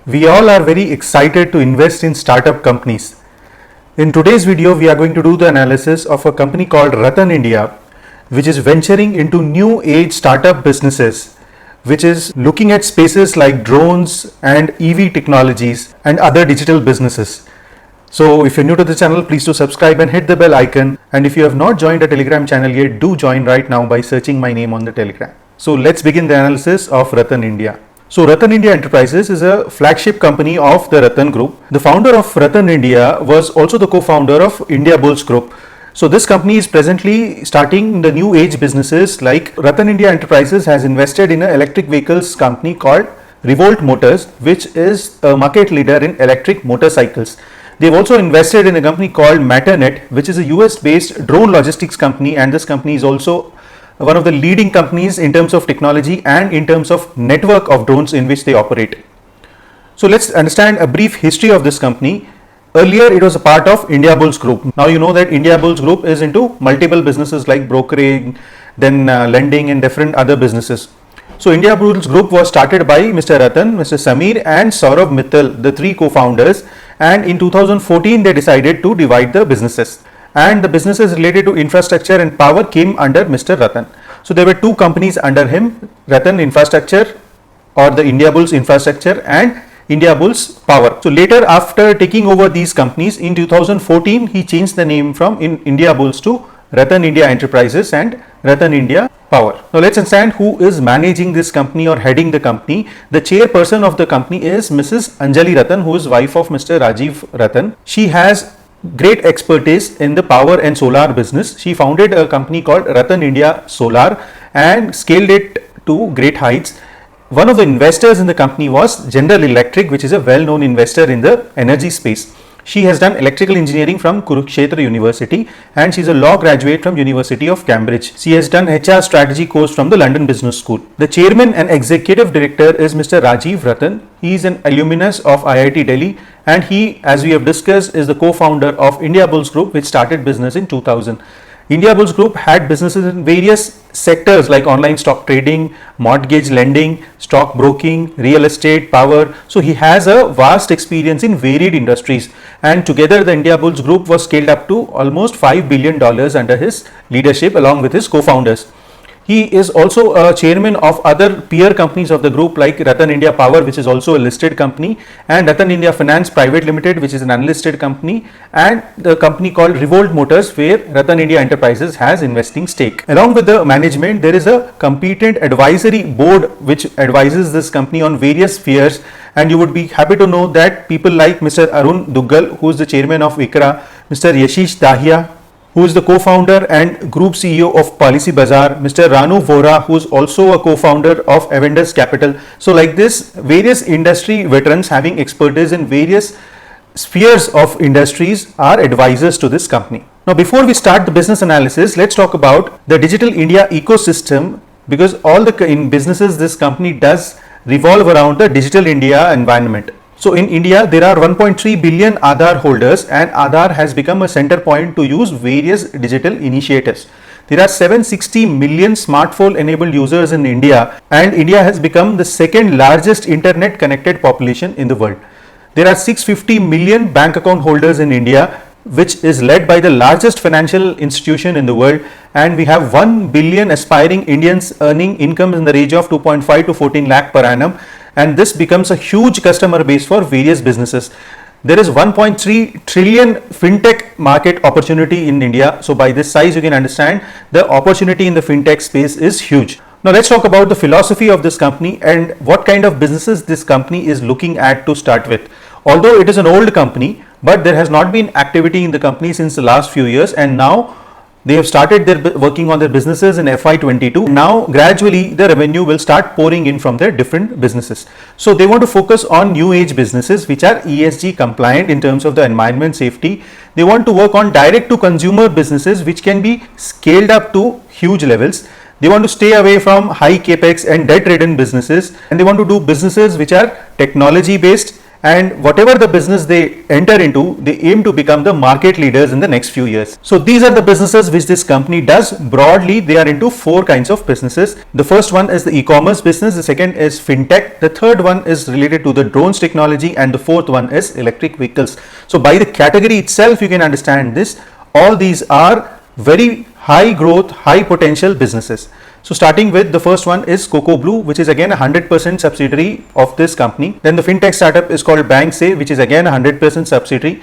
We all are very excited to invest in startup companies. In today's video, we are going to do the analysis of a company called RattanIndia, which is venturing into new age startup businesses, which is looking at spaces like drones and EV technologies and other digital businesses. So if you're new to the channel, please do subscribe and hit the bell icon. And if you have not joined the Telegram channel yet, do join right now by searching my name on the Telegram. So let's begin the analysis of RattanIndia. So RattanIndia Enterprises is a flagship company of the Rattan Group. The founder of RattanIndia was also the co-founder of India Bulls Group. So this company is presently starting the new age businesses like RattanIndia Enterprises has invested in an electric vehicles company called Revolt Motors, which is a market leader in electric motorcycles. They've also invested in a company called Matternet, which is a US based drone logistics company, and this company is also one of the leading companies in terms of technology and in terms of network of drones in which they operate. So let's understand a brief history of this company. Earlier it was a part of India Bulls Group. Now you know that India Bulls Group is into multiple businesses like brokering, then lending and different other businesses. So India Bulls Group was started by Mr. Rattan, Mr. Samir and Saurabh Mittal, the three co-founders, and in 2014 they decided to divide the businesses. And the businesses related to infrastructure and power came under Mr. Rattan. So there were two companies under him, Rattan Infrastructure or the India Bulls Infrastructure and India Bulls Power. So later, after taking over these companies in 2014, he changed the name from India Bulls to RattanIndia Enterprises and RattanIndia Power. Now let's understand who is managing this company or heading the company. The chairperson of the company is Mrs. Anjali Rattan, who is wife of Mr. Rajiv Rattan. She has great expertise in the power and solar business. She founded a company called RattanIndia Solar and scaled it to great heights. One of the investors in the company was General Electric, which is a well-known investor in the energy space. She has done electrical engineering from Kurukshetra University and she is a law graduate from University of Cambridge. She has done HR strategy course from the London Business School. The chairman and executive director is Mr. Rajiv Rattan. He is an alumnus of IIT Delhi and he, as we have discussed, is the co-founder of India Bulls Group, which started business in 2000. India Bulls Group had businesses in various sectors like online stock trading, mortgage lending, stock broking, real estate, power. So he has a vast experience in varied industries, and together the India Bulls Group was scaled up to almost $5 billion under his leadership along with his co-founders. He is also a chairman of other peer companies of the group like RattanIndia Power, which is also a listed company, and RattanIndia Finance Private Limited, which is an unlisted company, and the company called Revolt Motors, where RattanIndia Enterprises has investing stake. Along with the management, there is a competent advisory board which advises this company on various spheres, and you would be happy to know that people like Mr. Arun Duggal, who is the chairman of ICRA, Mr. Yashish Dahiya, who is the co-founder and group CEO of Policy Bazaar, Mr. Ranu Vora, who is also a co-founder of Avendus Capital. So like this, various industry veterans having expertise in various spheres of industries are advisors to this company. Now before we start the business analysis, let's talk about the Digital India ecosystem, because all the in businesses this company does revolve around the Digital India environment. So in India, there are 1.3 billion Aadhaar holders, and Aadhaar has become a center point to use various digital initiatives. There are 760 million smartphone enabled users in India, and India has become the second largest internet connected population in the world. There are 650 million bank account holders in India, which is led by the largest financial institution in the world, and we have 1 billion aspiring Indians earning income in the range of 2.5 to 14 lakh per annum. And this becomes a huge customer base for various businesses. There is 1.3 trillion fintech market opportunity in India. So by this size, you can understand the opportunity in the fintech space is huge. Now let's talk about the philosophy of this company and what kind of businesses this company is looking at to start with. Although it is an old company, but there has not been activity in the company since the last few years, and now they have started working on their businesses in FY22. Now gradually the revenue will start pouring in from their different businesses. So they want to focus on new age businesses which are ESG compliant in terms of the environment safety. They want to work on direct to consumer businesses which can be scaled up to huge levels. They want to stay away from high capex and debt ridden businesses, and they want to do businesses which are technology based and whatever the business they enter into, they aim to become the market leaders in the next few years. So these are the businesses which this company does. Broadly, they are into four kinds of businesses. The first one is the e-commerce business, the second is fintech, the third one is related to the drones technology, and the fourth one is electric vehicles. So by the category itself, you can understand this. All these are very high growth, high potential businesses. So starting with the first one is Cocoblu, which is again a 100% subsidiary of this company. Then the fintech startup is called Banksay, which is again a 100% subsidiary.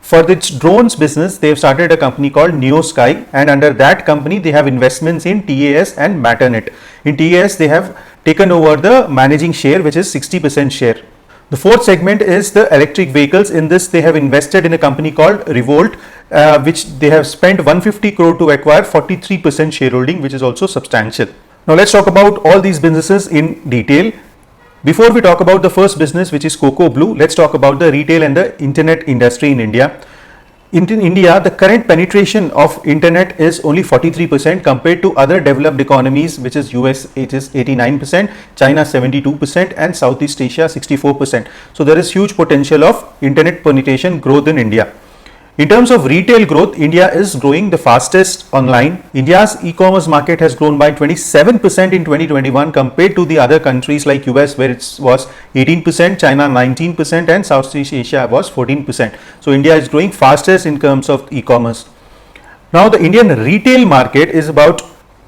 For its drones business, they have started a company called Neosky, and under that company they have investments in TAS and Matternet. In TAS, they have taken over the managing share, which is 60% share. The fourth segment is the electric vehicles. In this, they have invested in a company called Revolt, which they have spent 150 crore to acquire 43% shareholding, which is also substantial. Now let's talk about all these businesses in detail. Before we talk about the first business, which is Cocoblu, let's talk about the retail and the internet industry in India. In India, the current penetration of internet is only 43% compared to other developed economies, which is US, it is 89%, China 72%, and Southeast Asia 64%. So there is huge potential of internet penetration growth in India. In terms of retail growth, India is growing the fastest online. India's e-commerce market has grown by 27% in 2021 compared to the other countries like US, where it was 18%, China 19%, and Southeast Asia was 14%. So India is growing fastest in terms of e-commerce. Now the Indian retail market is about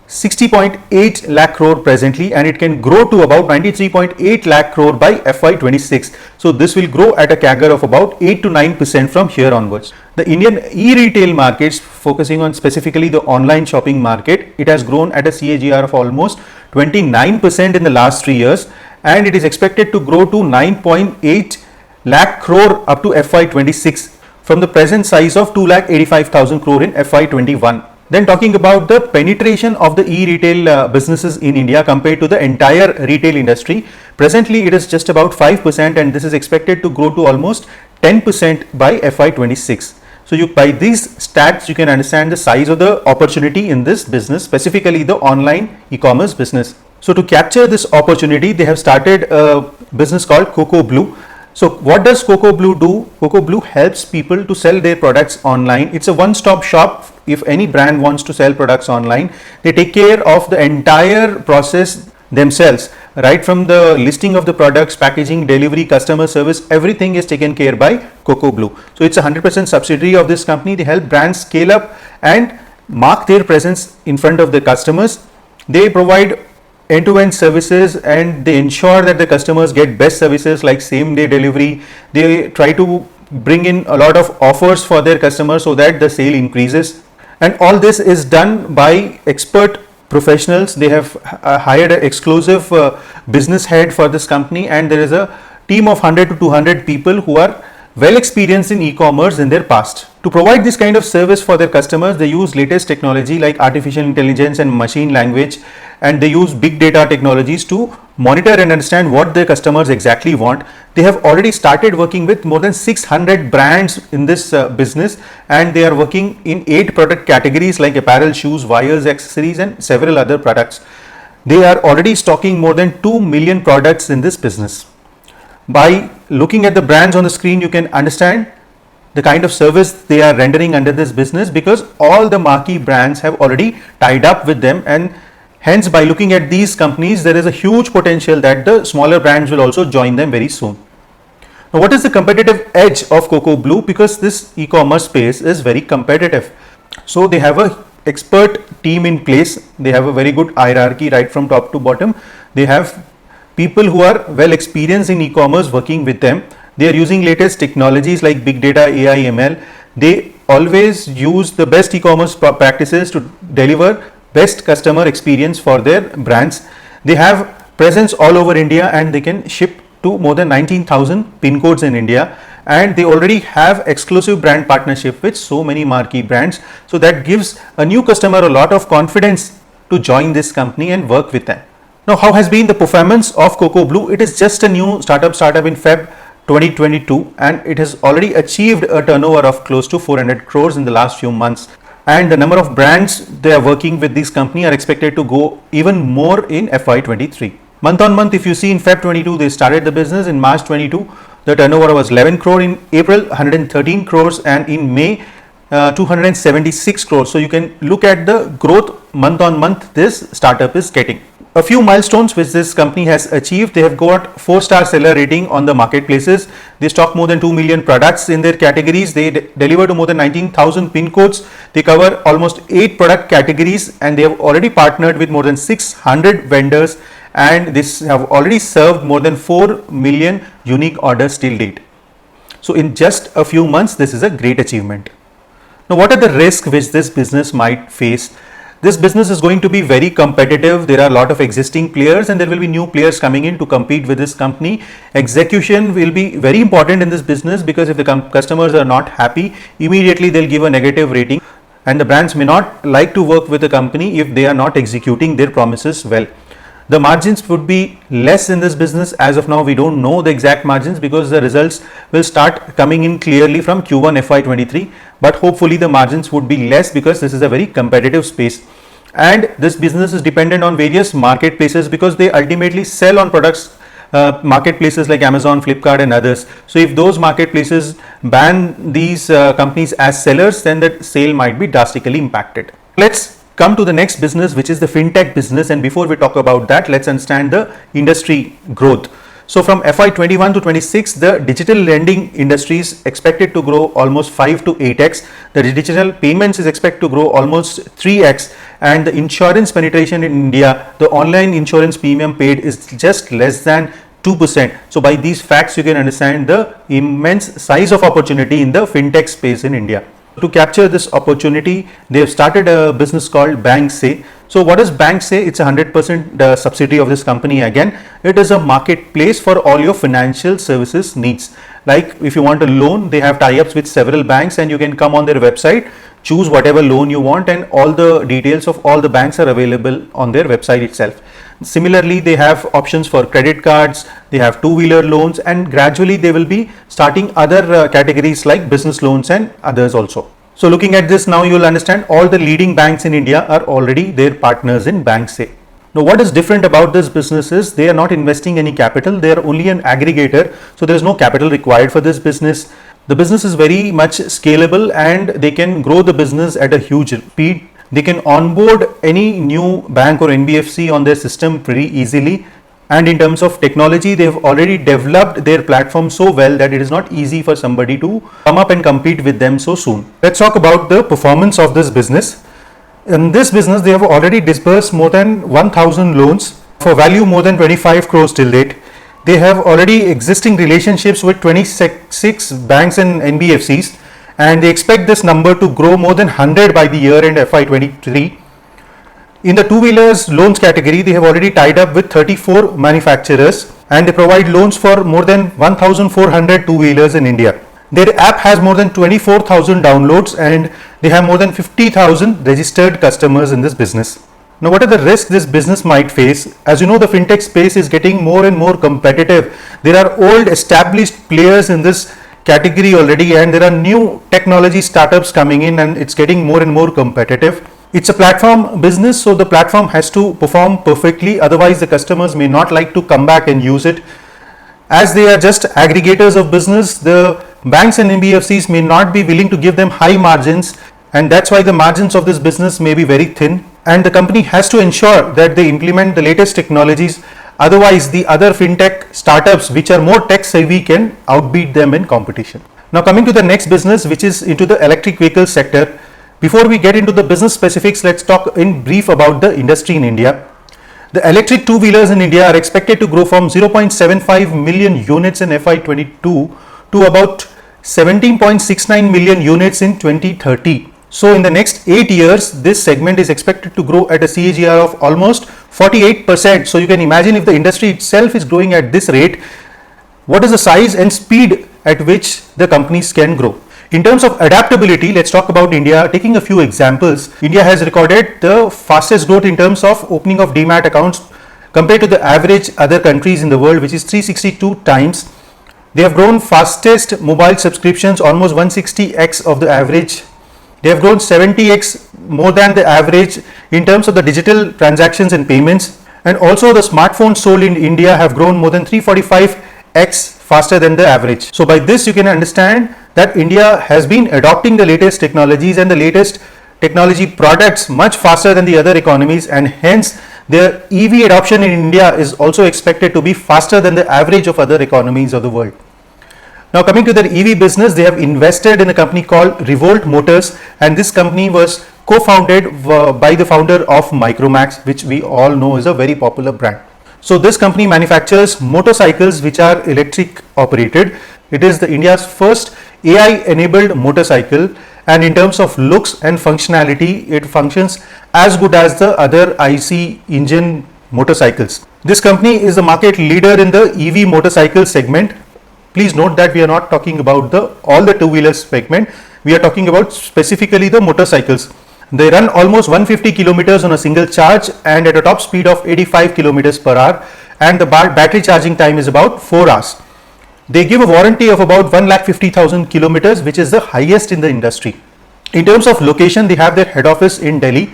60.8 lakh crore presently, and it can grow to about 93.8 lakh crore by FY26. So this will grow at a CAGR of about 8 to 9% from here onwards. The Indian e-retail markets, focusing on specifically the online shopping market, it has grown at a CAGR of almost 29% in the last 3 years, and it is expected to grow to 9.8 lakh crore up to FY26 from the present size of 2,85,000 crore in FY21. Then talking about the penetration of the e-retail businesses in India compared to the entire retail industry, presently it is just about 5%, and this is expected to grow to almost 10% by FY26. So by these stats, you can understand the size of the opportunity in this business, specifically the online e-commerce business. So to capture this opportunity, they have started a business called Cocoblu. So what does Cocoblu do? Cocoblu helps people to sell their products online. It's a one-stop shop. If any brand wants to sell products online, they take care of the entire process themselves, right from the listing of the products, packaging, delivery, customer service, everything is taken care by Cocoblu. So it's a 100% subsidiary of this company. They help brands scale up and mark their presence in front of the customers. They provide end-to-end services, and they ensure that the customers get best services like same-day delivery. They try to bring in a lot of offers for their customers so that the sale increases, and all this is done by expert professionals. They have hired an exclusive business head for this company, and there is a team of 100 to 200 people who are well experienced in e-commerce in their past. To provide this kind of service for their customers, they use latest technology like artificial intelligence and machine language, and they use big data technologies to monitor and understand what their customers exactly want. They have already started working with more than 600 brands in this business, and they are working in 8 product categories like apparel, shoes, wires, accessories, and several other products. They are already stocking more than 2 million products in this business. By looking at the brands on the screen, you can understand the kind of service they are rendering under this business, because all the marquee brands have already tied up with them, and hence by looking at these companies, there is a huge potential that the smaller brands will also join them very soon. Now, what is the competitive edge of Cocoblu? Because this e-commerce space is very competitive. So they have a expert team in place. They have a very good hierarchy right from top to bottom. They have people who are well experienced in e-commerce working with them. They are using latest technologies like big data, AI, ML. They always use the best e-commerce practices to deliver best customer experience for their brands. They have presence all over India, and they can ship to more than 19,000 pin codes in India, and they already have exclusive brand partnership with so many marquee brands. So that gives a new customer a lot of confidence to join this company and work with them. Now, how has been the performance of Cocoblu? It is just a new startup in Feb 2022, and it has already achieved a turnover of close to 400 crores in the last few months. And the number of brands they are working with this company are expected to go even more in FY23. Month on month, if you see, in Feb 22 they started the business. In March 22 the turnover was 11 crore, in April 113 crores, and in May 276 crores. So you can look at the growth month on month this startup is getting. A few milestones which this company has achieved: they have got 4-star seller rating on the marketplaces. They stock more than 2 million products in their categories. They deliver to more than 19,000 pin codes. They cover almost 8 product categories, and they have already partnered with more than 600 vendors, and this have already served more than 4 million unique orders till date. So in just a few months, this is a great achievement. Now, what are the risks which this business might face? This business is going to be very competitive. There are a lot of existing players, and there will be new players coming in to compete with this company. Execution will be very important in this business, because if the customers are not happy, immediately they'll give a negative rating, and the brands may not like to work with the company if they are not executing their promises well. The margins would be less in this business. As of now, we don't know the exact margins, because the results will start coming in clearly from Q1 FY23, but hopefully the margins would be less, because this is a very competitive space. And this business is dependent on various marketplaces, because they ultimately sell on products, marketplaces like Amazon, Flipkart and others. So if those marketplaces ban these companies as sellers, then that sale might be drastically impacted. Let's come to the next business, which is the fintech business, and before we talk about that, let's understand the industry growth. So from FY21 to 26, the digital lending industry is expected to grow almost 5 to 8x. The digital payments is expected to grow almost 3x, and the insurance penetration in India, the online insurance premium paid is just less than 2%. So by these facts, you can understand the immense size of opportunity in the fintech space in India. To capture this opportunity, they have started a business called BankSay. So what is BankSay? It's a 100% subsidiary of this company. Again, it is a marketplace for all your financial services needs. Like if you want a loan, they have tie-ups with several banks, and you can come on their website, choose whatever loan you want, and all the details of all the banks are available on their website itself. Similarly, they have options for credit cards, they have two-wheeler loans, and gradually they will be starting other categories like business loans and others also. So looking at this now, you will understand all the leading banks in India are already their partners in BankSay. Now, what is different about this business is they are not investing any capital. They are only an aggregator. So there is no capital required for this business. The business is very much scalable, and they can grow the business at a huge speed. They can onboard any new bank or NBFC on their system pretty easily. And in terms of technology, they have already developed their platform so well that it is not easy for somebody to come up and compete with them so soon. Let's talk about the performance of this business. In this business, they have already disbursed more than 1,000 loans for value more than 25 crores till date. They have already existing relationships with 26 banks and NBFCs, and they expect this number to grow more than 100 by the year end FY23. In the two-wheelers loans category, they have already tied up with 34 manufacturers, and they provide loans for more than 1,400 two-wheelers in India. Their app has more than 24,000 downloads, and they have more than 50,000 registered customers in this business. Now, what are the risks this business might face? As you know, the fintech space is getting more and more competitive. There are old established players in this category already, and there are new technology startups coming in, and it's getting more and more competitive. It's a platform business, so the platform has to perform perfectly, otherwise the customers may not like to come back and use it. As they are just aggregators of business, the banks and NBFCs may not be willing to give them high margins, and that's why the margins of this business may be very thin, and the company has to ensure that they implement the latest technologies. Otherwise, the other fintech startups which are more tech savvy can outbeat them in competition. Now, coming to the next business, which is into the electric vehicle sector. Before we get into the business specifics, let's talk in brief about the industry in India. The electric two-wheelers in India are expected to grow from 0.75 million units in FY22 to about 17.69 million units in 2030. So in the next 8 years, this segment is expected to grow at a CAGR of almost 48%. So you can imagine if the industry itself is growing at this rate, what is the size and speed at which the companies can grow. In terms of adaptability, let's talk about India. Taking a few examples, India has recorded the fastest growth in terms of opening of demat accounts compared to the average other countries in the world, which is 362 times. They have grown fastest mobile subscriptions, almost 160x of the average. They have grown 70x more than the average in terms of the digital transactions and payments. And also the smartphones sold in India have grown more than 345x faster than the average. So by this you can understand that India has been adopting the latest technologies and the latest technology products much faster than the other economies, and hence the EV adoption in India is also expected to be faster than the average of other economies of the world. Now coming to their EV business, they have invested in a company called Revolt Motors, and this company was co-founded by the founder of Micromax, which we all know is a very popular brand. So this company manufactures motorcycles which are electric operated. It is the India's first AI enabled motorcycle, and in terms of looks and functionality, it functions as good as the other IC engine motorcycles. This company is the market leader in the EV motorcycle segment. Please note that we are not talking about all the two-wheelers segment. We are talking about specifically the motorcycles. They run almost 150 kilometers on a single charge and at a top speed of 85 kilometers per hour, and the battery charging time is about 4 hours. They give a warranty of about 1,50,000 kilometers, which is the highest in the industry. In terms of location, they have their head office in Delhi,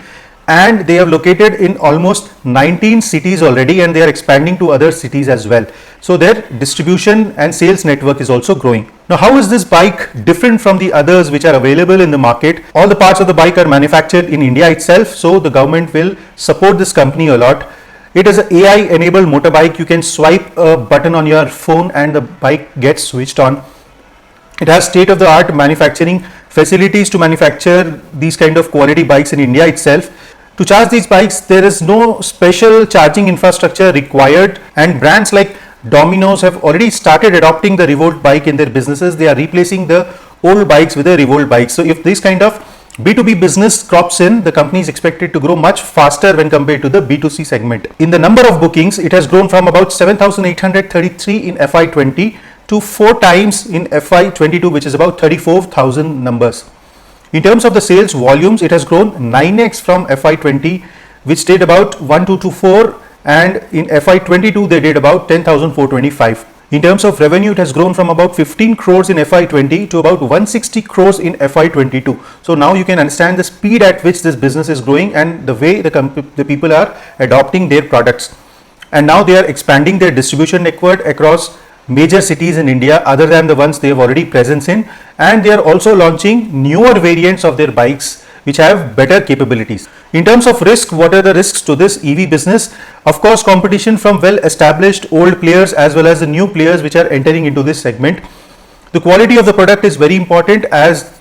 and they have located in almost 19 cities already, and they are expanding to other cities as well. So their distribution and sales network is also growing. Now, how is this bike different from the others which are available in the market? All the parts of the bike are manufactured in India itself, so the government will support this company a lot. It is an AI enabled motorbike. You can swipe a button on your phone and the bike gets switched on. It has state of the art manufacturing facilities to manufacture these kind of quality bikes in India itself. To charge these bikes, there is no special charging infrastructure required, and brands like Domino's have already started adopting the Revolt bike in their businesses. They are replacing the old bikes with the Revolt bikes. So if this kind of B2B business crops in, the company is expected to grow much faster when compared to the B2C segment. In the number of bookings, it has grown from about 7,833 in FY20 to 4 times in FY22, which is about 34,000 numbers. In terms of the sales volumes, it has grown 9x from FY20, which did about 1,224, and in FY22 they did about 10,425. In terms of revenue, it has grown from about 15 crores in FY20 to about 160 crores in FY22. So now you can understand the speed at which this business is growing and the way the people are adopting their products. And now they are expanding their distribution network across major cities in India other than the ones they have already presence in, and they are also launching newer variants of their bikes which have better capabilities. In terms of risk, what are the risks to this EV business? Of course, competition from well established old players as well as the new players which are entering into this segment. The quality of the product is very important, as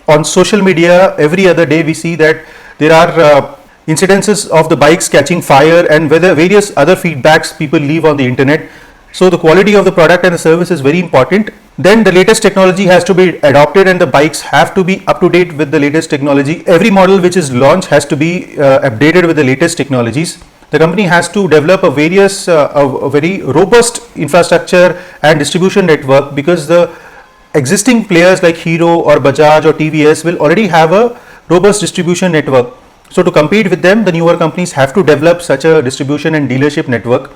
on social media every other day we see that there are incidences of the bikes catching fire and whether various other feedbacks people leave on the internet. So the quality of the product and the service is very important. Then the latest technology has to be adopted and the bikes have to be up to date with the latest technology. Every model which is launched has to be updated with the latest technologies. The company has to develop a very robust infrastructure and distribution network, because the existing players like Hero or Bajaj or TVS will already have a robust distribution network. So to compete with them, the newer companies have to develop such a distribution and dealership network.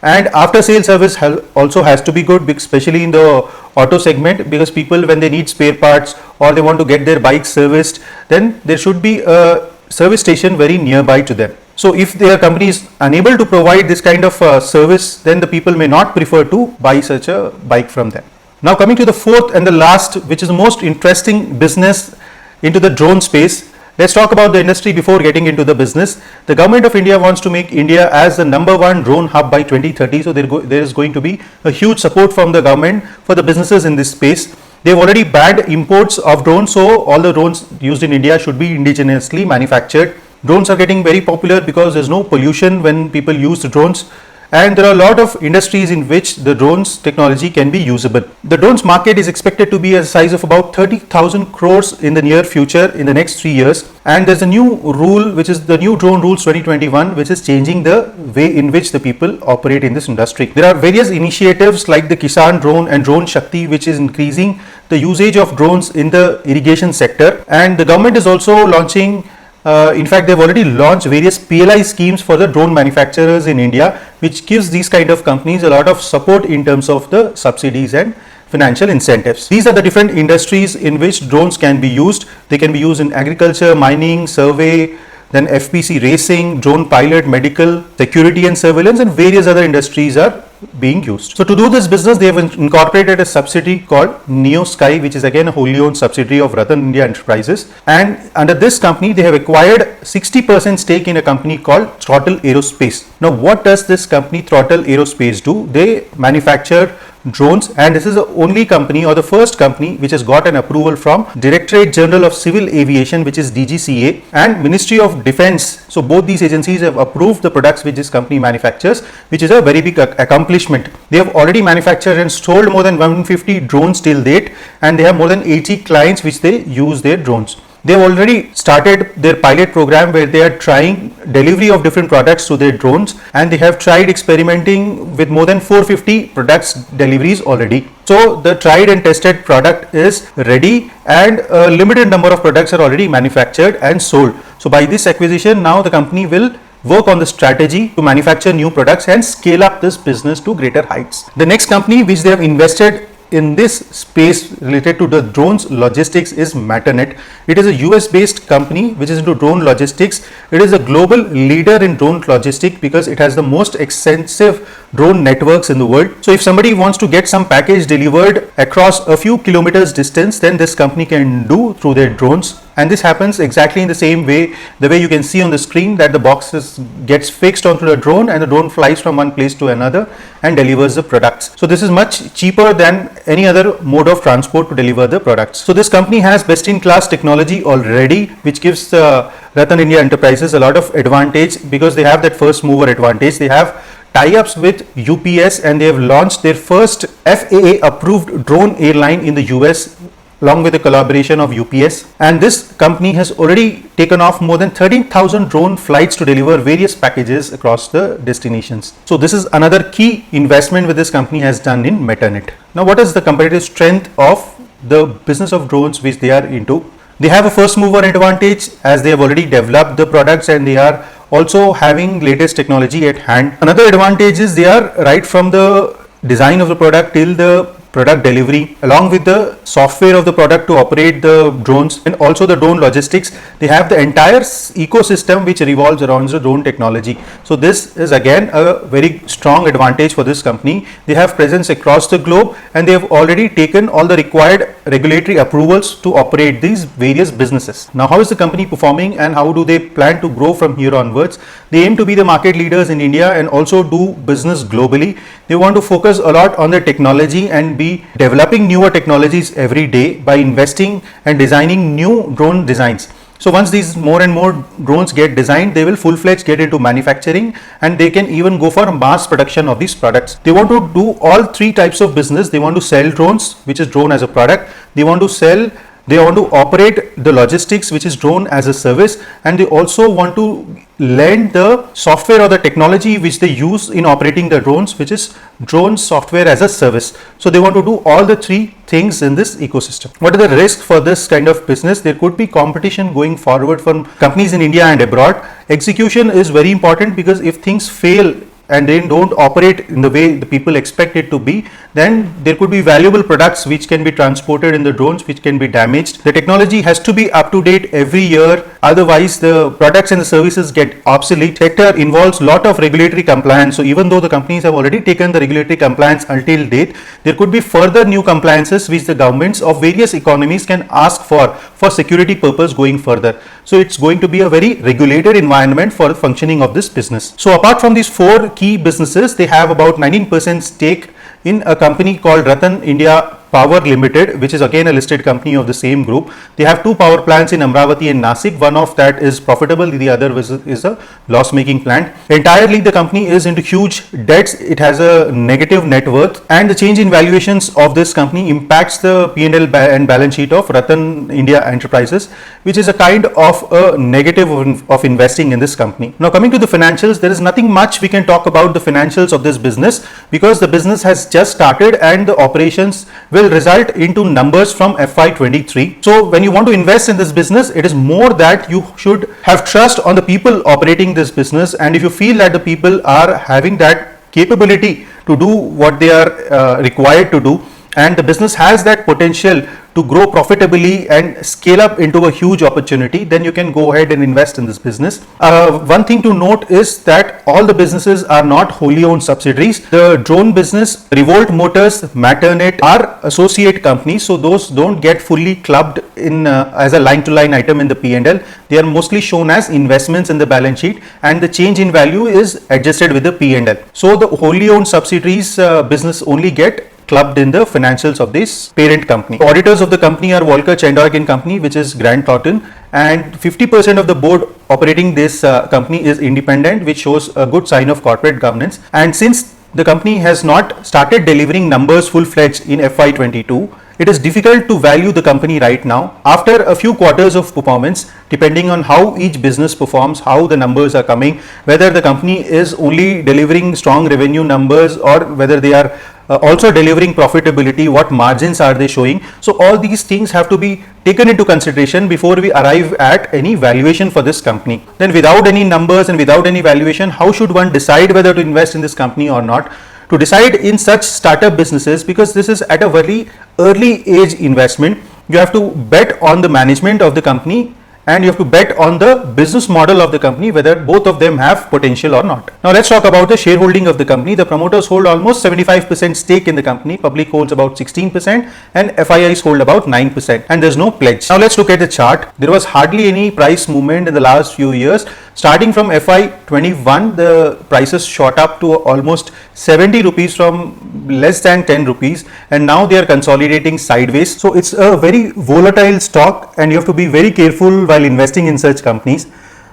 And after sales service also has to be good, especially in the auto segment, because people, when they need spare parts or they want to get their bike serviced, then there should be a service station very nearby to them. So if their company is unable to provide this kind of service, then the people may not prefer to buy such a bike from them. Now coming to the fourth and the last, which is the most interesting business, into the drone space. Let's talk about the industry before getting into the business. The government of India wants to make India as the #1 drone hub by 2030. So there is going to be a huge support from the government for the businesses in this space. They've already banned imports of drones, so all the drones used in India should be indigenously manufactured. Drones are getting very popular because there's no pollution when people use the drones, and there are a lot of industries in which the drones technology can be usable. The drones market is expected to be a size of about 30,000 crores in the near future, in the next 3 years. And there's a new rule, which is the new drone rules 2021, which is changing the way in which the people operate in this industry. There are various initiatives like the Kisan drone and Drone Shakti, which is increasing the usage of drones in the irrigation sector. And the government is also launching in fact, they've already launched various PLI schemes for the drone manufacturers in India, which gives these kind of companies a lot of support in terms of the subsidies and financial incentives. These are the different industries in which drones can be used. They can be used in agriculture, mining, survey, then FPC racing, drone pilot, medical, security and surveillance, and various other industries are being used. So to do this business, they have incorporated a subsidiary called Neosky, which is again a wholly owned subsidiary of RattanIndia Enterprises. And under this company, they have acquired 60% stake in a company called Throttle Aerospace. Now, what does this company Throttle Aerospace do? They manufacture drones, and this is the only company or the first company which has got an approval from Directorate General of Civil Aviation, which is DGCA, and Ministry of Defence. So both these agencies have approved the products which this company manufactures, which is a very big accomplishment. They have already manufactured and sold more than 150 drones till date, and they have more than 80 clients which they use their drones. They have already started their pilot program where they are trying delivery of different products to their drones, and they have tried experimenting with more than 450 products deliveries already. So the tried and tested product is ready, and a limited number of products are already manufactured and sold. So by this acquisition, now the company will work on the strategy to manufacture new products and scale up this business to greater heights. The next company which they have invested in this space related to the drones logistics is Matternet. It is a US based company which is into drone logistics. It is a global leader in drone logistics because it has the most extensive drone networks in the world. So if somebody wants to get some package delivered across a few kilometers distance, then this company can do through their drones. And this happens exactly in the same way, the way you can see on the screen, that the box gets fixed onto the drone and the drone flies from one place to another and delivers the products. So this is much cheaper than any other mode of transport to deliver the products. So this company has best in class technology already, which gives RattanIndia Enterprises a lot of advantage because they have that first mover advantage. They have tie-ups with UPS, and they have launched their first FAA approved drone airline in the US along with the collaboration of UPS, and this company has already taken off more than 13,000 drone flights to deliver various packages across the destinations. So this is another key investment which this company has done in Matternet. Now, what is the competitive strength of the business of drones which they are into? They have a first mover advantage as they have already developed the products, and they are also having latest technology at hand. Another advantage is they are right from the design of the product till the product delivery, along with the software of the product to operate the drones, and also the drone logistics. They have the entire ecosystem which revolves around the drone technology. So this is again a very strong advantage for this company. They have presence across the globe, and they have already taken all the required regulatory approvals to operate these various businesses. Now, how is the company performing and how do they plan to grow from here onwards? They aim to be the market leaders in India and also do business globally. They want to focus a lot on the technology and be developing newer technologies every day by investing and designing new drone designs. So once these more and more drones get designed, they will full-fledged get into manufacturing, and they can even go for mass production of these products. They want to do all three types of business. They want to sell drones, which is drone as a product. They want to operate the logistics, which is drone as a service, and they also want to lend the software or the technology which they use in operating the drones, which is drone software as a service. So they want to do all the three things in this ecosystem. What are the risks for this kind of business? There could be competition going forward from companies in India and abroad. Execution is very important because if things fail and they don't operate in the way the people expect it to be, then there could be valuable products which can be transported in the drones which can be damaged. The technology has to be up to date every year, otherwise the products and the services get obsolete. Sector involves lot of regulatory compliance, so even though the companies have already taken the regulatory compliance until date, there could be further new compliances which the governments of various economies can ask for security purpose going further. So it's going to be a very regulated environment for the functioning of this business. So apart from these four key businesses, they have about 19% stake in a company called RattanIndia Power Limited, which is again a listed company of the same group. They have two power plants in Amravati and Nasik. One of that is profitable, the other is a loss-making plant. Entirely the company is into huge debts. It has a negative net worth, and the change in valuations of this company impacts the P&L and balance sheet of RattanIndia Enterprises, which is a kind of a negative of investing in this company. Now coming to the financials, there is nothing much we can talk about the financials of this business because the business has just started and the operations will result into numbers from FY23. So when you want to invest in this business, it is more that you should have trust on the people operating this business, and if you feel that the people are having that capability to do what they are required to do, and the business has that potential to grow profitably and scale up into a huge opportunity, then you can go ahead and invest in this business. One thing to note is that all the businesses are not wholly owned subsidiaries. The drone business, Revolt Motors, Matternet are associate companies, so those don't get fully clubbed in as a line-to-line item in the P&L. They are mostly shown as investments in the balance sheet, and the change in value is adjusted with the P&L. So the wholly owned subsidiaries business only get clubbed in the financials of this parent company. The auditors of the company are Volker Chandorg and Company, which is Grant Thornton, and 50% of the board operating this company is independent, which shows a good sign of corporate governance. And since the company has not started delivering numbers full-fledged in FY22, it is difficult to value the company right now. After a few quarters of performance, depending on how each business performs, how the numbers are coming, whether the company is only delivering strong revenue numbers or whether they are also delivering profitability, what margins are they showing. So all these things have to be taken into consideration before we arrive at any valuation for this company. Then without any numbers and without any valuation, how should one decide whether to invest in this company or not? To decide in such startup businesses, because this is at a very early age investment, you have to bet on the management of the company and you have to bet on the business model of the company, whether both of them have potential or not. Now let's talk about the shareholding of the company. The promoters hold almost 75% stake in the company, public holds about 16% and FIIs hold about 9%, and there's no pledge. Now let's look at the chart. There was hardly any price movement in the last few years. Starting from FY21, the prices shot up to almost 70 rupees from less than 10 rupees, and now they are consolidating sideways. So it's a very volatile stock and you have to be very careful while investing in such companies.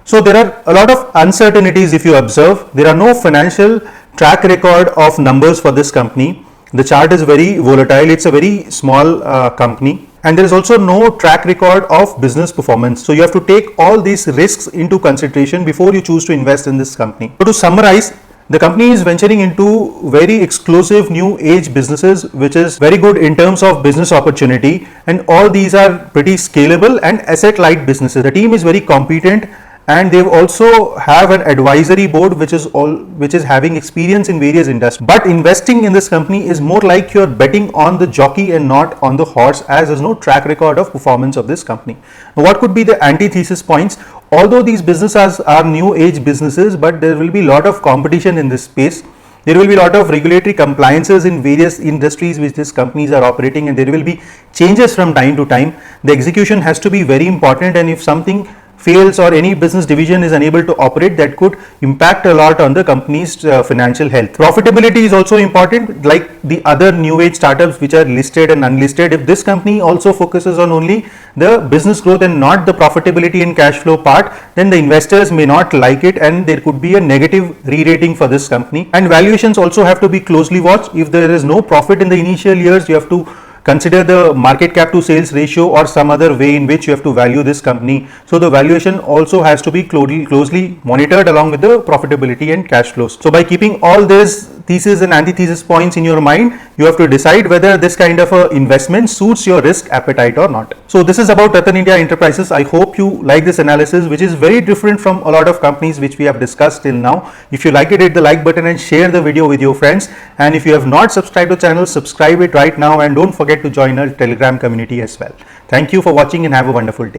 So there are a lot of uncertainties if you observe. There are no financial track record of numbers for this company. The chart is very volatile. It's a very small company. And there is also no track record of business performance. So you have to take all these risks into consideration before you choose to invest in this company. So to summarize, the company is venturing into very exclusive new age businesses, which is very good in terms of business opportunity, and all these are pretty scalable and asset light businesses. The team is very competent, and they also have an advisory board which is having experience in various industries. But investing in this company is more like you're betting on the jockey and not on the horse, as there's no track record of performance of this company. Now, what could be the antithesis points? Although these businesses are new age businesses, but there will be a lot of competition in this space. There will be a lot of regulatory compliances in various industries which these companies are operating, and there will be changes from time to time. The execution has to be very important, and if something fails or any business division is unable to operate, that could impact a lot on the company's financial health. Profitability is also important, like the other new age startups which are listed and unlisted. If this company also focuses on only the business growth and not the profitability and cash flow part, then the investors may not like it and there could be a negative re-rating for this company. And valuations also have to be closely watched. If there is no profit in the initial years, you have to consider the market cap to sales ratio or some other way in which you have to value this company. So the valuation also has to be closely monitored along with the profitability and cash flows. So by keeping all these thesis and antithesis points in your mind, you have to decide whether this kind of a investment suits your risk appetite or not. So this is about RattanIndia Enterprises. I hope you like this analysis, which is very different from a lot of companies which we have discussed till now. If you like it, hit the like button and share the video with your friends. And if you have not subscribed to the channel, subscribe it right now, and don't forget to join our Telegram community as well. Thank you for watching and have a wonderful day.